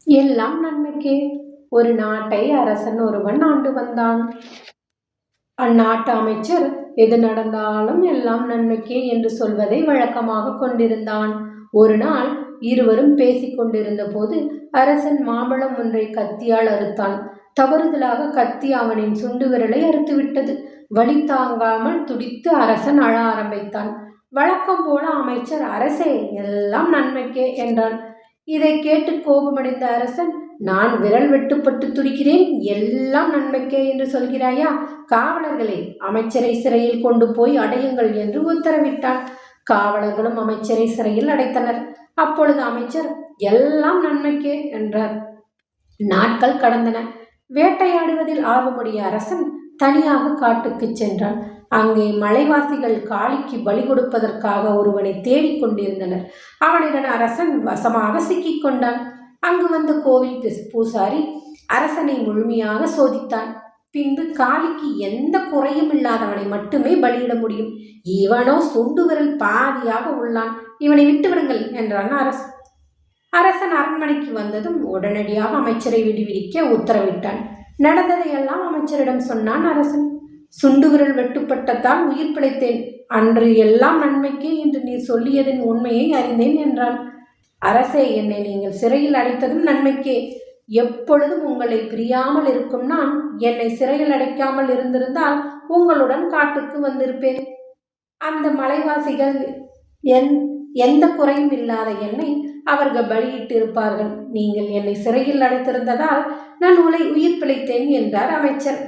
எல்லாம் நன்மைக்கே. ஒரு நாட்டை அரசன் ஒருவன் ஆண்டு வந்தான். அந்நாட்டு அமைச்சர் எது நடந்தாலும் எல்லாம் நன்மைக்கே என்று சொல்வதை வழக்கமாக கொண்டிருந்தான். ஒரு நாள் இருவரும் பேசிக் கொண்டிருந்த போது அரசன் மாம்பழம் ஒன்றை கத்தியால் அறுத்தான். தவறுதலாக கத்தி அவனின் சுண்டு விரலை அறுத்துவிட்டது. வலி தாங்காமல் துடித்து அரசன் அழ ஆரம்பித்தான். வழக்கம் போல அமைச்சர், அரசே, எல்லாம் நன்மைக்கே என்றான். இதை கேட்டு கோபமடைந்த அரசன், நான் விரல் வெட்டுப்பட்டு துடிக்கிறேன், எல்லாம் நன்மைக்கே என்று சொல்கிறாயா? காவலர்களே, அமைச்சரை சிறையில் கொண்டு போய் அடையுங்கள் என்று உத்தரவிட்டான். காவலர்களும் அமைச்சரை சிறையில் அடைத்தனர். அப்பொழுது அமைச்சர், எல்லாம் நன்மைக்கே என்றார். நாட்கள் கடந்தன. வேட்டையாடுவதில் ஆர்வமுடைய அரசன் தனியாக காட்டுக்கு சென்றான். அங்கே மலைவாசிகள் காளிக்கு பலி கொடுப்பதற்காக ஒருவனை தேடிக் கொண்டிருந்தனர். அவனிடம் அரசன் வசமாக சிக்கிக் கொண்டான். அங்கு வந்த கோவில் பூசாரி அரசனை முழுமையாக சோதித்தான். பின்பு காளிக்கு எந்த குறையும் இல்லாதவனை மட்டுமே பலியிட முடியும். இவனோ சுண்டு விரல் பாதியாக உள்ளான், இவனை விட்டுவிடுங்கள் என்றான் அரசன். அரசன் அரண்மனைக்கு வந்ததும் உடனடியாக அமைச்சரை விடுவிக்க உத்தரவிட்டான். நடந்ததையெல்லாம் அமைச்சரிடம் சொன்னான் அரசன். சுண்டு விரல் வெட்டுப்பட்டதால் உயிர் பிழைத்தேன். அன்று எல்லாம் நன்மைக்கே என்று நீ சொல்லியதின் உண்மையை அறிந்தேன் என்றான். அரசே, என்னை நீங்கள் சிறையில் அடைத்ததும் நன்மைக்கே. எப்பொழுதும் உங்களை பிரியாமல் இருக்கும் நான் என்னை சிறையில் அடைக்காமல் இருந்திருந்தால் உங்களுடன் காட்டுக்கு வந்திருப்பேன். அந்த மலைவாசிகள் எந்த குறையும் இல்லாத என்னை அவர்கள் பலியிட்டிருப்பார்கள். நீங்கள் என்னை சிறையில் அடைத்திருந்ததால் நான் உயிர் பிழைத்தேன் என்றார் அமைச்சர்.